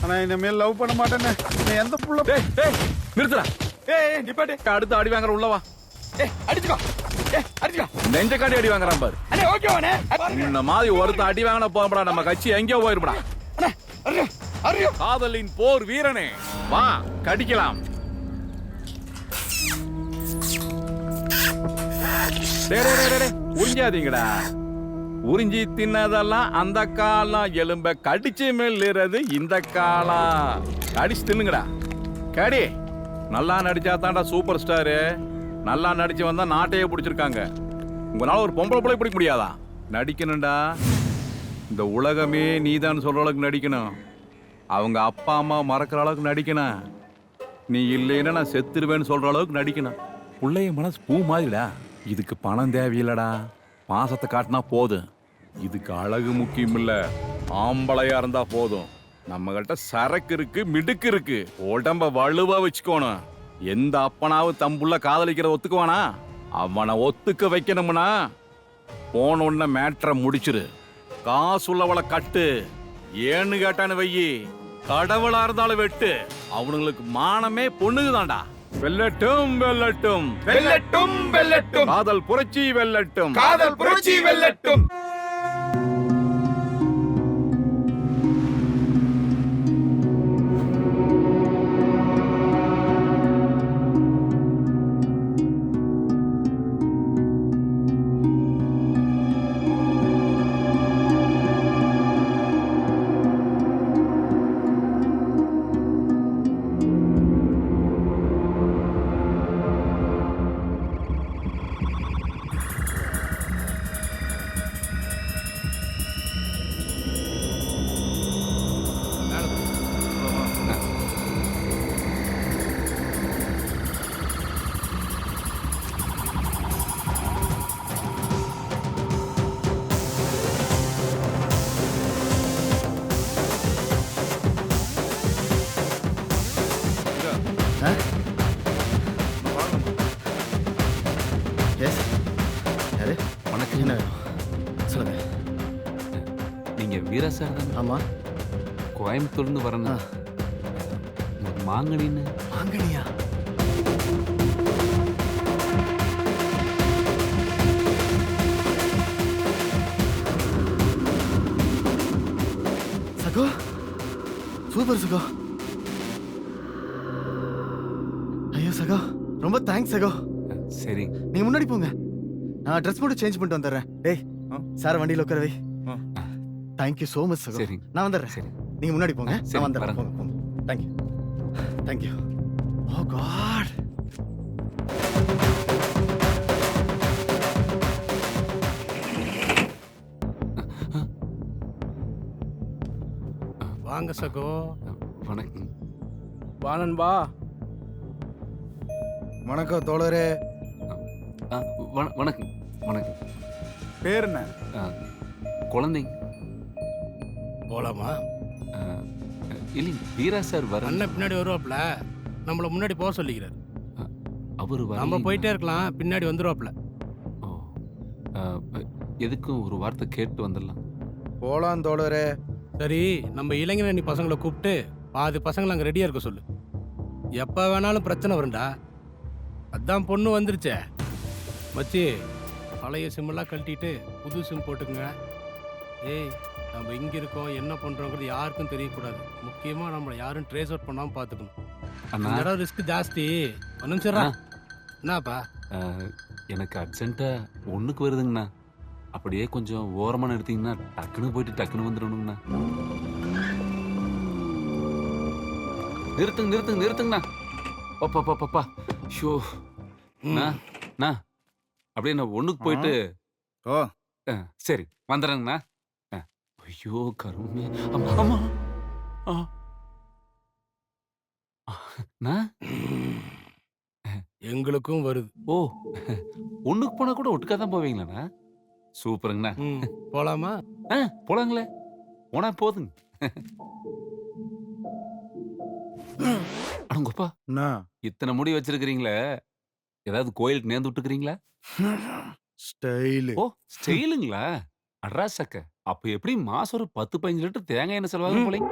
ஆனா இனிமேல் லவ் பண்ண மாட்டேன்னு நீ எந்த புள்ள நிறுத்துறா. நிப்பாட்டு. அடுத்து அடி வாங்குற உள்ளவா. அடிச்சுக்கோ. அடிச்சுக்கோ. நெஞ்ச காட்டி அடி வாங்குறான் பாரு. அண்ணே ஓகேவானே. இந்த மாதிரி ஒருத்தன் அடி வாங்கின போகப்படா, நம்ம கட்சி எங்கேயோ போயிருப்படா. காதலின் போர் வீரனே வா, கடிக்கலாம். உறிஞ்சாதீங்கடா. உறிஞ்சி தின்னதெல்லாம் அந்த காலம், எலும்ப கடிச்சு மெல்லுறது இந்த காலம். கடிச்சு தின்னுங்கடா. கடி. நல்லா நடிச்சா தான்டா சூப்பர் ஸ்டாரு. நல்லா நடிச்சு வந்தா நாட்டையே பிடிச்சிருக்காங்க. உங்களால ஒரு பொம்பளை பிள்ளை பிடிக்க முடியாதா? நடிக்கணும்டா. இந்த உலகமே நீதான் சொல்ற அளவுக்கு நடிக்கணும். அவங்க அப்பா அம்மா மறக்கிற அளவுக்கு நடிக்கணும். நீ இல்லைன்னா நான் செத்துருவேன்னு சொல்ற அளவுக்கு நடிக்கணும். பிள்ளைய மனசு பூ மாதிரிடா. இதுக்கு பணம் தேவையில்லடா, பாசத்தை காட்டினா போதும். இதுக்கு அழகு முக்கியம் இல்ல, ஆம்பளையா இருந்தா போதும். நம்ம கிட்ட சரக்கு இருக்கு, மிடுக்கு இருக்கு. உடம்ப வலுவா வச்சுக்கோணும். எந்த அப்பனாவும் தம்புள்ள காதலிக்கிறத ஒத்துக்குவானா? அவனை ஒத்துக்க வைக்கணும்னா போன உடனே மேட்ரை முடிச்சிரு. காசுள்ளவளை கட்டு. ஏன்னு கேட்டான்னு வையி, கடவுளா இருந்தாலும் வெட்டு. அவனுங்களுக்கு மானமே பொண்ணுதான்டா. வெல்லட்டும் வெல்லட்டும் வெல்லட்டும் வெல்லட்டும். காதல் புரட்சி வெல்லட்டும். காதல் புரட்சி வெல்லட்டும். நீங்க வீரா சார் தான்? ஆமா. கோயம்புத்தூர்ந்து வரணும். மாங்கனின்னு. மாங்கனியா? சகோ சூப்பர் சகோ. ஐயோ சகோ, ரொம்ப தேங்க்ஸ் சகோ. சரி, நீங்க முன்னாடி போங்க, நான் ட்ரெஸ் மட்டும் சேஞ்ச் பண்ணிட்டு வந்துடுறேன். டேய் சார் வண்டியில் உட்கார வை. தேங்க்யூ சோ மச் சகோ. சரி நான் வந்துடுறேன். சரி, நீங்க முன்னாடி போங்க, சரி, நான் வந்துடுறேன். வரேன். போங்க போங்க. Thank you thank you. Oh God. வாங்க சகோ. வணக்கம். வானன்பா. வணக்கம் தோழரே. வணக்கம் வணக்கம். பேர் என்ன? குழந்தைங்க. போலாமா? இல்லைங்க, வீரா சார் வர. அண்ணன் பின்னாடி வருவாப்ல, நம்மள முன்னாடி போக சொல்லிக்கிறார். அவரு நம்ம போயிட்டே இருக்கலாம், பின்னாடி வந்துருவாப்ல. ஓ, எதுக்கும் ஒரு வார்த்தை கேட்டு வந்துடலாம். போலாம் தோழரே. சரி, நம்ம இளைஞரணி பசங்களை கூப்பிட்டு பாதி பசங்களை அங்கே ரெடியாக இருக்க சொல்லு. எப்போ வேணாலும் பிரச்சனை வரும்டா. அதான் பொண்ணு வந்துருச்சே. மச்சி, பழைய சிம்மெல்லாம் கழட்டிட்டு புது சிம் போட்டுக்குங்க. ஏய், நம்ம இங்கே இருக்கோம், என்ன பண்ணுறோங்கிறது யாருக்கும் தெரியக்கூடாது. முக்கியமாக நம்மளை யாரும் ட்ரேஸ் அவுட் பண்ணாமல் பார்த்துக்கணும். அண்ணா, இந்த இடம் ரிஸ்க் ஜாஸ்தி. ஒரு நிமிஷம். என்னப்பா? எனக்கு அர்ஜென்ட்டாக ஒன்றுக்கு வருதுங்கண்ணா. அப்படியே கொஞ்சம் ஓரமாக நிறுத்திங்கன்னா டக்குன்னு போயிட்டு டக்குன்னு வந்துடணுங்கண்ணா. நிறுத்துங்க நிறுத்துங்க நிறுத்துங்கண்ணா. பாப்பா பாப்பா ஷோ. அண்ணா அப்படியே நான் ஒன்றுக்கு போயிட்டு. ஓ சரி, வந்துடுறேங்கண்ணா. ஐயோ கருமே. அம்மா அம்மா. அண்ணா, எங்களுக்கும் வருது. ஓ, ஒன்றுக்கு போனால் கூட ஒட்டுக்கா தான் போவீங்களாண்ணா? சூப்பருங்கண்ணா. போலாமா? போலாங்களே, போனா போதுங்க. அடங்கப்பா, இத்தனை முடி வச்சிருக்கிறீங்களே, ஏதாவது கோயிலுக்கு நேர்ந்து விட்டுக்கிறீங்களா? ஸ்டைல். ஓ, ஸ்டைலுங்களா? அட்ரா சக்க. அப்ப எப்படி மாசம் ஒரு 10-15 லிட்டர் தேங்காய் எண்ணெய் செலவாகும் போலீங்க.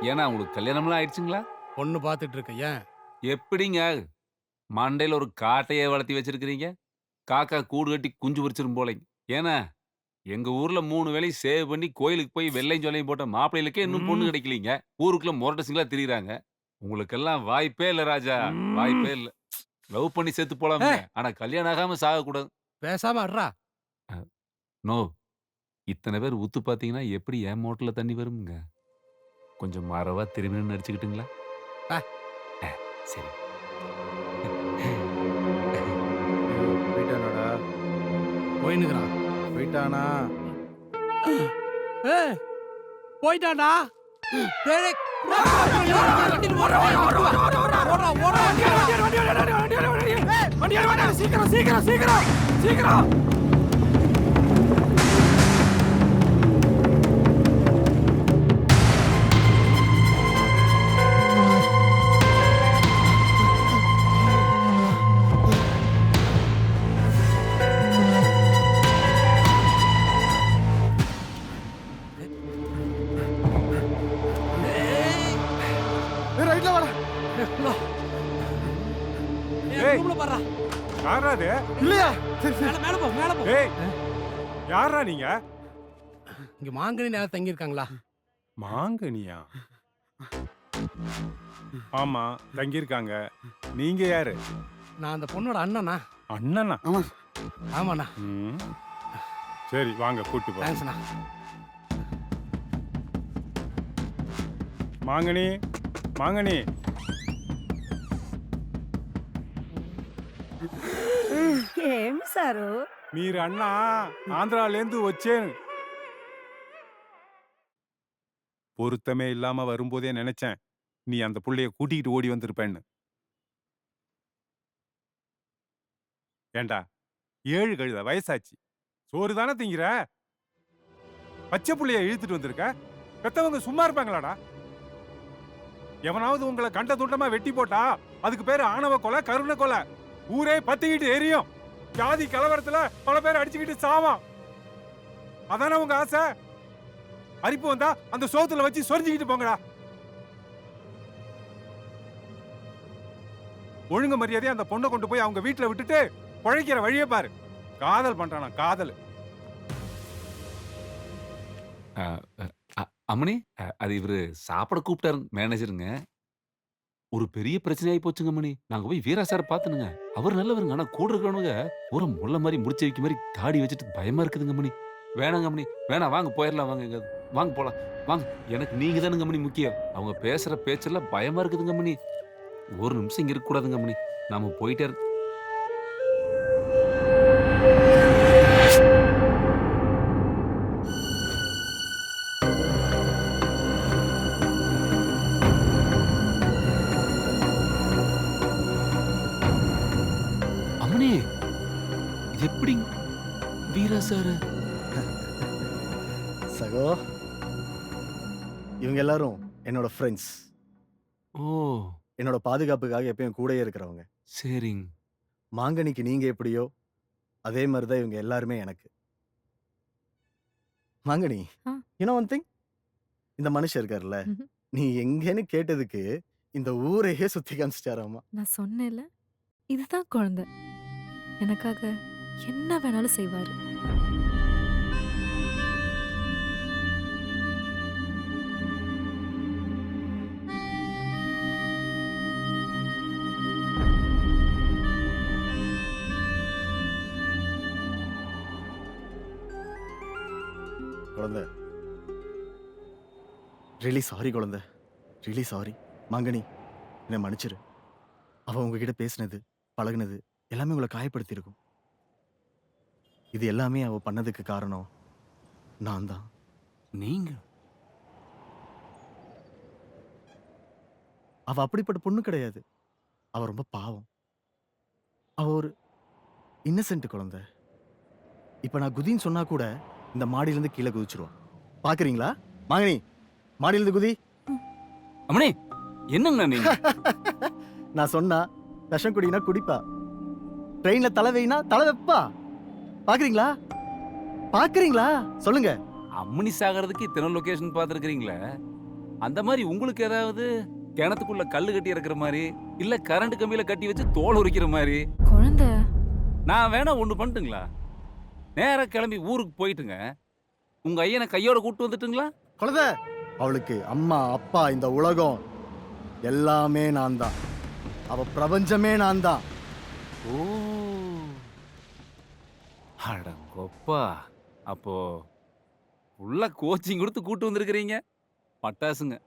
ஏன்னா உங்களுக்கு கல்யாணம்லாம் ஆயிடுச்சுங்களா? பொண்ணு பார்த்துட்டு இருக்க ஏன்? எப்படிங்க மண்டையில ஒரு காட்டையே வளர்த்தி வச்சிருக்கிறீங்க? காக்கா கூடு கட்டி குஞ்சு பொரிச்சிரும் போலைங்க. ஏன்னா எங்க ஊர்ல 3 வேளையும் சேவ் பண்ணி கோயிலுக்கு போய் வெள்ளையும் சொல்லையும் போட்ட மாப்பிள்ளைகளுக்கே இன்னும் பொண்ணு கிடைக்கலீங்க. ஊருக்குள்ள மொரட்ட சிங்களா திரியுறாங்க. உங்களுக்கெல்லாம் வாய்ப்பே இல்ல ராஜா, வாய்ப்பே இல்ல. லவ் பண்ணி செத்து போலாமே, ஆனா கல்யாணம் ஆகாம சாகக்கூடாது. பேசாம அட்றா. நோ, இத்தனை பேர் உத்து பாத்தீங்கன்னா எப்படி என் மோட்டர்ல தண்ணி வருங்க? கொஞ்சம் மறவா திரும்பி நடிச்சுக்கிட்டுங்களா? ஆ. சரி. போயிட்டானாடா? போயினுக்குறான். போயிட்டானா? போயிட்டான்டா. டேய், சீக்கிரம். ரைட்ல வாடா. ரூம்ல பாறா. யாரா அது? இல்லையா? மேல போ. ஏய், யாரா நீங்க? இங்க மாங்கனி நேரம் தங்கி இருக்காங்களா? மாங்கனியா? ஆமா, தங்கியிருக்காங்க. நீங்க யாரு? நான் அந்த பொண்ணோட அண்ணனா. அண்ணனா? ஆமாண்ணா. ம். சரி வாங்க கூட்டி போ. தேங்க்ஸ்ண்ணா. மாங்கனி, மாங்கனி. ఏం సారు మీరు అన్న ஆந்திராலேந்து వచ్చேன். பொருத்தமே இல்லாம வரும்போதே நினைச்சேன் நீ அந்த புள்ளைய கூட்டிக்கிட்டு ஓடி வந்திருப்பேன்னு. ஏண்டா 7 கழுத வயசாச்சு, சோறு தானே திங்கிற? பச்சை புள்ளைய இழுத்துட்டு வந்திருக்க. பெத்தவங்க சும்மா இருப்பாங்களாடா? எவனாவது உங்களை கண்ட துண்டமா வெட்டி போட்டா அதுக்கு பேரு ஆணவ கொலை, கருணை கொலை. ஊரே பத்திக்கிட்டு எரியும். ஜாதி கலவரத்துல பல பேர் அடிச்சுக்கிட்டு சாவான். அதானே உங்க ஆசை? அரிப்பு வந்தா அந்த சோத்துல வச்சு சொரிஞ்சுக்கிட்டு போங்கடா. ஒழுங்கு மரியாதையா அந்த பொண்ணை கொண்டு போய் அவங்க வீட்டுல விட்டுட்டு பழைக்கிற வழியே பாரு. காதல் பண்றானா காதல். அம்மனி, அது இவரு சாப்பிட கூப்பிட்டாரு மேனேஜருங்க. ஒரு பெரிய பிரச்சனையாகி போச்சுங்க அம்மனி. நாங்க போய் வீரா சார் பாத்துனுங்க. அவர் நல்லவருங்க, ஆனா கூட இருக்கிறவனுங்க பூரா முள்ள மாதிரி முடிச்சு வைக்க மாதிரி தாடி வச்சுட்டு பயமா இருக்குதுங்க அம்மனி. வேணாங்க அம்மனி, வேணாம், வாங்க போயிடலாம், வாங்க எங்க வாங்க போலாம் வாங்க. எனக்கு நீங்க தானுங்க அம்மனி முக்கியம். அவங்க பேசுற பேச்செல்லாம் பயமா இருக்குதுங்க அம்மனி. ஒரு நிமிஷம் இங்க இருக்க கூடாதுங்க அம்மனி. நாம போயிட்டே அம்மனி. இது எப்படி வீரா சார்? சகோ, இவங்க எல்லாரும் என்னோட ஃப்ரெண்ட்ஸ். ஓ என்னோட பாதுகாப்புக்காக எப்பயும் கூடயே இருக்கிறவங்க. சரிங்க. மாங்கனிக்கு நீங்க எப்படியோ அதே மாதிரி தான் இவங்க எல்லாருமே எனக்கு. மாங்கனி, ஆ. ஒன் திங், இந்த மனுஷன் இருக்காருல்ல, ம்ஹும். நீ எங்கன்னு கேட்டதுக்கு இந்த ஊரையே சுத்தி காமிச்சிட்டாராமா. நான் சொன்னேன்ல, இதுதான் குழந்தை. எனக்காக என்ன வேணாலும் செய்வாரு. குழந்தை, ரியலி சாரி குழந்தை, ரியலி சாரி. மாங்கனி, என்னை மன்னிச்சிரு. அவ உங்ககிட்ட பேசினது, பழகுனது எல்லாமே உங்களை காயப்படுத்தியிருக்கும். இது எல்லாமே அவ பண்ணதுக்கு காரணம் நான் தான். நீங்க அவ அப்படிப்பட்ட பொண்ணு கிடையாது. அவ ரொம்ப பாவம். அவ ஒரு இன்னசென்ட் குழந்தை. இப்ப நான் குதின்னு சொன்னா கூட இந்த மாடியிலிருந்து கீழே குதிச்சிருவா. பாக்குறீங்களா? மாங்கனி, மாடியிலிருந்து குதி. அம்மனி, என்னங்கண்ணா நீங்க? நான் சொன்னா விஷம் குடினா குடிப்பா. ட்ரெயின்ல தலை வைனா தலை வைப்பா. பாக்குறீங்களா? பாக்குறீங்களா? சொல்லுங்க. அம்மனி சாகிறதுக்கு இத்தனை லொகேஷன் பார்த்துருக்கீங்களே. அந்த மாதிரி உங்களுக்கு ஏதாவது கிணத்துக்குள்ள கல்லு கட்டி இறக்குற மாதிரி இல்ல கரண்ட் கம்பியில கட்டி வச்சு தோல் உரிக்கிற மாதிரி குழந்தை நான் வேணா ஒண்ணு பண்ணட்டுங்களா? நேரா கிளம்பி ஊருக்கு போயிட்டுங்க உங்க ஐயனை கையோட கூட்டு வந்துட்டுங்களா? குழந்தை, அவளுக்கு அம்மா அப்பா இந்த உலகம் எல்லாமே நான் தான். அவ பிரபஞ்சமே நான் தான். ஓ அடங்கொப்பா, அப்போ உள்ள கோச்சிங் கொடுத்து கூட்டு வந்திருக்கிறீங்க. பட்டாசுங்க.